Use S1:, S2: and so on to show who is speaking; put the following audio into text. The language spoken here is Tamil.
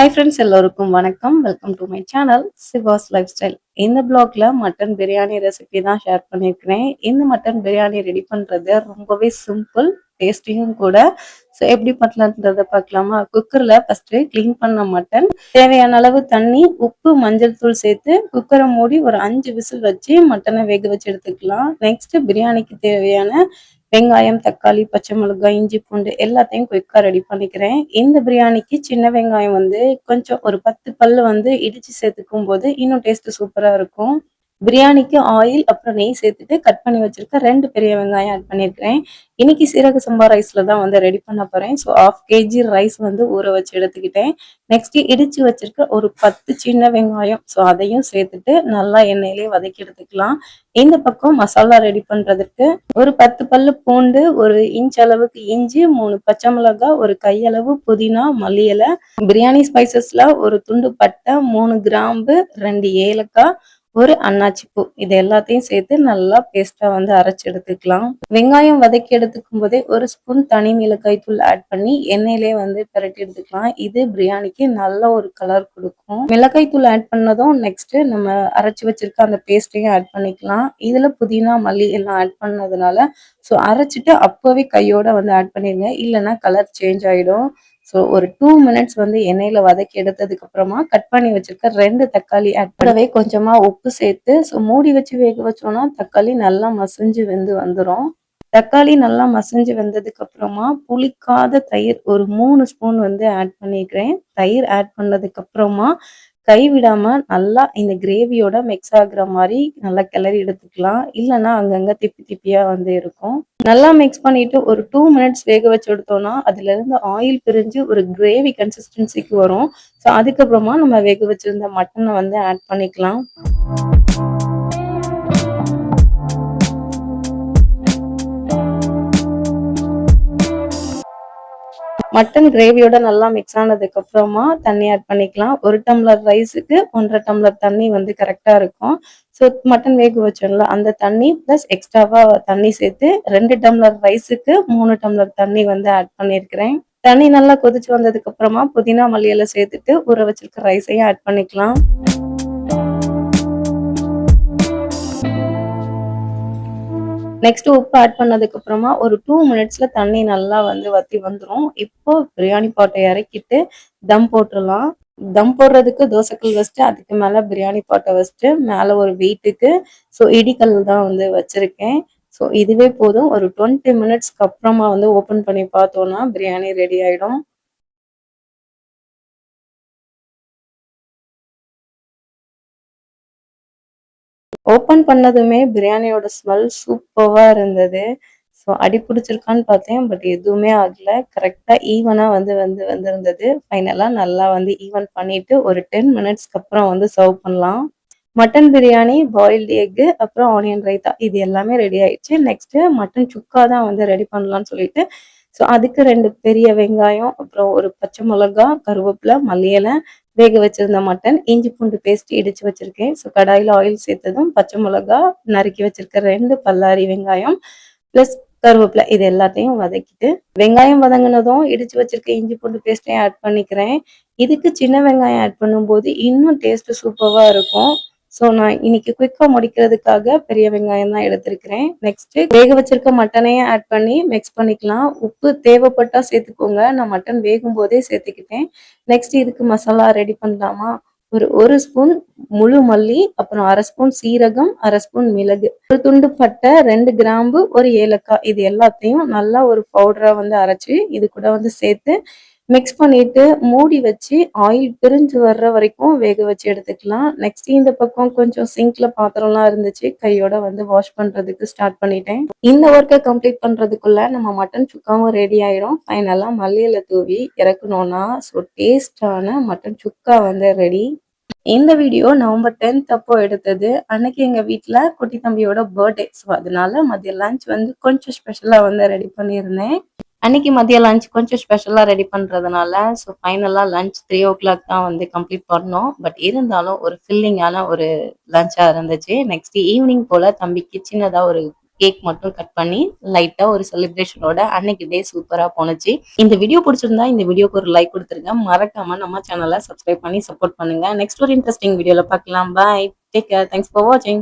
S1: ஹாய் ஃப்ரெண்ட்ஸ், எல்லோருக்கும் வணக்கம். Welcome to my channel Siva's life style. இந்த பிளாக்ல மட்டன் பிரியாணி ரெசிபி தான் ஷேர் பண்ணியிருக்கிறேன். இந்த மட்டன் பிரியாணி ரெடி பண்ணுறது ரொம்பவே சிம்பிள், டேஸ்டியும் கூட. ஸோ எப்படி பண்ணலான்றதை பார்க்கலாமா? குக்கரில் ஃபஸ்ட்டு க்ளீன் பண்ண மட்டன், தேவையான அளவு தண்ணி, உப்பு, மஞ்சள் தூள் சேர்த்து குக்கரை மூடி ஒரு 5 விசில் வச்சு மட்டனை வேக வச்சு எடுத்துக்கலாம். நெக்ஸ்ட் பிரியாணிக்கு தேவையான வெங்காயம், தக்காளி, பச்சை மிளகாய், இஞ்சி, பூண்டு எல்லாத்தையும் குயிக்கா ரெடி பண்ணிக்கிறேன். இந்த பிரியாணிக்கு சின்ன வெங்காயம் கொஞ்சம் ஒரு 10 பல்லு இடிச்சு சேர்த்துக்கும் போது இன்னும் டேஸ்ட் சூப்பரா இருக்கும். பிரியாணிக்கு ஆயில் அப்புறம் நெய் சேர்த்துட்டு கட் பண்ணி வச்சிருக்க 2 பெரிய வெங்காயம் ஆட் பண்ணியிருக்கிறேன். இன்னைக்கு சீரக சம்பா ரைஸ்ல தான் ரெடி பண்ண போறேன். ஸோ 1/2 kg ரைஸ் ஊற வச்சு எடுத்துக்கிட்டேன். நெக்ஸ்ட் இடிச்சு வச்சிருக்க ஒரு 10 சின்ன வெங்காயம், ஸோ அதையும் சேர்த்துட்டு நல்லா எண்ணெயிலே வதக்கி எடுத்துக்கலாம். இந்த பக்கம் மசாலா ரெடி பண்றதுக்கு ஒரு 10 பல்லு பூண்டு, ஒரு இன்ச் அளவுக்கு இஞ்சி, 3 பச்சை மிளகாய், ஒரு கையளவு புதினா, மல்லி இலை, பிரியாணி ஸ்பைசஸ்ல ஒரு துண்டு பட்டை, 3 கிராம்பு, 2 ஏலக்காய், ஒரு அன்னாச்சி பூ, இது எல்லாத்தையும் சேர்த்து நல்லா பேஸ்டா அரைச்சு எடுத்துக்கலாம். வெங்காயம் வதக்கி எடுத்துக்கும் போதே ஒரு ஸ்பூன் தனி மிளகாய் தூள் ஆட் பண்ணி எண்ணெயிலே பிரட்டி எடுத்துக்கலாம். இது பிரியாணிக்கு நல்ல ஒரு கலர் கொடுக்கும். மிளகாய் தூள் ஆட் பண்ணதும் நெக்ஸ்ட் நம்ம அரைச்சு வச்சிருக்க அந்த பேஸ்டையும் ஆட் பண்ணிக்கலாம். இதுல புதினா, மல்லி எல்லாம் ஆட் பண்ணதுனால ஸோ அரைச்சிட்டு அப்பவே கையோட ஆட் பண்ணிருங்க, இல்லைன்னா கலர் சேஞ்ச் ஆயிடும். ஸோ ஒரு 2 மினிட்ஸ் எண்ணெயில வதக்கி எடுத்ததுக்கு அப்புறமா கட் பண்ணி வச்சிருக்க 2 தக்காளி ஆட் பண்ணவே கொஞ்சமா உப்பு சேர்த்து ஸோ மூடி வச்சு வேக வச்சோம்னா தக்காளி நல்லா மசிஞ்சு வந்துடும். தக்காளி நல்லா மசிஞ்சு வந்ததுக்கு அப்புறமா புளிக்காத தயிர் ஒரு 3 ஸ்பூன் ஆட் பண்ணிக்கிறேன். தயிர் ஆட் பண்ணதுக்கு அப்புறமா கைவிடாம நல்லா இந்த கிரேவியோட மிக்ஸ் ஆகுற மாதிரி நல்லா கிளறி எடுத்துக்கலாம். இல்லைன்னா அங்கங்க திப்பி திப்பியா இருக்கும். நல்லா மிக்ஸ் பண்ணிட்டு ஒரு 2 மினிட்ஸ் வேக வச்சு எடுத்தோம்னா அதுல இருந்து ஆயில் பிரிஞ்சு ஒரு கிரேவி கன்சிஸ்டன்சிக்கு வரும். ஸோ அதுக்கப்புறமா நம்ம வேக வச்சிருந்த மட்டனை ஆட் பண்ணிக்கலாம். மட்டன் கிரேவியோட நல்லா மிக்ஸ் ஆனதுக்கு அப்புறமா தண்ணி ஆட் பண்ணிக்கலாம். 1 டம்ளர் ரைஸுக்கு 1.5 டம்ளர் தண்ணி கரெக்டா இருக்கும். ஸோ மட்டன் வேக வச்சோம்ல அந்த தண்ணி பிளஸ் எக்ஸ்ட்ராவா தண்ணி சேர்த்து 2 டம்ளர் ரைஸுக்கு 3 டம்ளர் தண்ணி ஆட் பண்ணியிருக்கிறேன். தண்ணி நல்லா கொதிச்சு வந்ததுக்கு அப்புறமா புதினா, மல்லி எல்லாம் சேர்த்துட்டு ஊற வச்சிருக்க ரைஸையும் ஆட் பண்ணிக்கலாம். நெக்ஸ்ட் உப்பு ஆட் பண்ணதுக்கு அப்புறமா ஒரு 2 மினிட்ஸ்ல தண்ணி நல்லா வத்தி வந்துடும். இப்போ பிரியாணி பாட்டை இறக்கிட்டு தம் போட்டுடலாம். தம் போடுறதுக்கு தோசைக்கல் வச்சுட்டு அதுக்கு மேல பிரியாணி பாட்டை வச்சுட்டு மேல ஒரு வெயிட்டுக்கு ஸோ இடிக்கல் தான் வச்சிருக்கேன். ஸோ இதுவே போதும். ஒரு 20 மினிட்ஸ்க்கு அப்புறமா ஓப்பன் பண்ணி பார்த்தோம்னா பிரியாணி ரெடி ஆயிடும். ஓப்பன் பண்ணதுமே பிரியாணியோட ஸ்மெல் சூப்பரா இருந்தது. ஸோ அடி பிடிச்சிருக்கான்னு பார்த்தேன், பட் எதுவுமே ஆகல. கரெக்டா ஈவனா வந்திருந்தது. ஃபைனலா நல்லா ஈவன் பண்ணிட்டு ஒரு 10 மினிட்ஸ்க்கு அப்புறம் சர்வ் பண்ணலாம். மட்டன் பிரியாணி, பாயில்டு எக்கு, அப்புறம் ஆனியன் ரைத்தா இது எல்லாமே ரெடி ஆயிடுச்சு. நெக்ஸ்ட் மட்டன் சுக்கா தான் ரெடி பண்ணலாம்னு சொல்லிட்டு ஸோ அதுக்கு 2 பெரிய வெங்காயம், அப்புறம் ஒரு பச்சை மிளகா, கருவேப்பிலை, மல்லி இலை, வேக வச்சிருந்த மட்டன், இஞ்சி பூண்டு பேஸ்ட் இடிச்சு வச்சிருக்கேன். ஸோ கடாயில ஆயில் சேர்த்ததும் பச்சை மிளகா, நறுக்கி வச்சிருக்க 2 பல்லாரி வெங்காயம் பிளஸ் கருவேப்பிலை இது எல்லாத்தையும் வதக்கிட்டு வெங்காயம் வதங்கினதும் இடிச்சு வச்சிருக்க இஞ்சி பூண்டு பேஸ்டையும் ஆட் பண்ணிக்கிறேன். இதுக்கு சின்ன வெங்காயம் ஆட் பண்ணும்போது இன்னும் டேஸ்ட் சூப்பரா இருக்கும். ஸோ நான் இன்னைக்கு குயிக்கா முடிக்கிறதுக்காக பெரிய வெங்காயம் தான் எடுத்திருக்கிறேன். நெக்ஸ்ட் வேக வச்சிருக்க மட்டனையும் ஆட் பண்ணி மிக்ஸ் பண்ணிக்கலாம். உப்பு தேவைப்பட்டா சேர்த்துக்கோங்க, நான் மட்டன் வேகும் போதே சேர்த்துக்கிட்டேன். நெக்ஸ்ட் இதுக்கு மசாலா ரெடி பண்ணலாமா? ஒரு ஸ்பூன் முழு மல்லி, அப்புறம் 1/2 ஸ்பூன் சீரகம், 1/2 ஸ்பூன் மிளகு, ஒரு துண்டு பட்டை, 2 கிராம்பு, ஒரு ஏலக்காய், இது எல்லாத்தையும் நல்லா ஒரு பவுடரா அரைச்சு இது கூட சேர்த்து மிக்ஸ் பண்ணிட்டு மூடி வச்சு ஆயில் பிரிஞ்சு வர்ற வரைக்கும் வேக வச்சு எடுத்துக்கலாம். நெக்ஸ்ட் இந்த பக்கம் கொஞ்சம் சிங்க்ல பாத்திரம்லாம் இருந்துச்சு, கையோட வாஷ் பண்றதுக்கு ஸ்டார்ட் பண்ணிட்டேன். இந்த ஒர்க்கை கம்ப்ளீட் பண்றதுக்குள்ள நம்ம மட்டன் சுக்காவும் ரெடி ஆயிடும். ஃபைனலா மல்லியில தூவி இறக்கணும்னா ஸோ டேஸ்டான மட்டன் சுக்கா ரெடி. இந்த வீடியோ நவம்பர் 10th அப்போ எடுத்தது. அன்னைக்கு எங்க வீட்டுல குட்டி தம்பியோட பர்த்டே. ஸோ அதனால மதிய லஞ்ச் கொஞ்சம் ஸ்பெஷலா ரெடி பண்ணியிருந்தேன். அன்னைக்கு மதிய லஞ்ச் கொஞ்சம் ஸ்பெஷலா ரெடி பண்றதுனால ஸோ ஃபைனலா லஞ்ச் 3 o'clock தான் கம்ப்ளீட் பண்ணோம். பட் இருந்தாலும் ஒரு ஃபில்லிங்கான ஒரு லஞ்சா இருந்துச்சு. நெக்ஸ்ட் ஈவினிங் போல தம்பிக்கு சின்னதா ஒரு கேக் மட்டும் கட் பண்ணி லைட்டா ஒரு செலிப்ரேஷனோட அன்னைக்கு டே சூப்பரா போனுச்சு. இந்த வீடியோ பிடிச்சிருந்தா இந்த வீடியோக்கு ஒரு லைக் கொடுத்துருங்க. மறக்காம நம்ம சேனலை சப்ஸ்கிரைப் பண்ணி சப்போர்ட் பண்ணுங்க. நெக்ஸ்ட் ஒரு இன்ட்ரெஸ்டிங் வீடியோல பார்க்கலாம். பாய், டேக் கேர், தேங்க்ஸ் ஃபார் வாட்சிங்.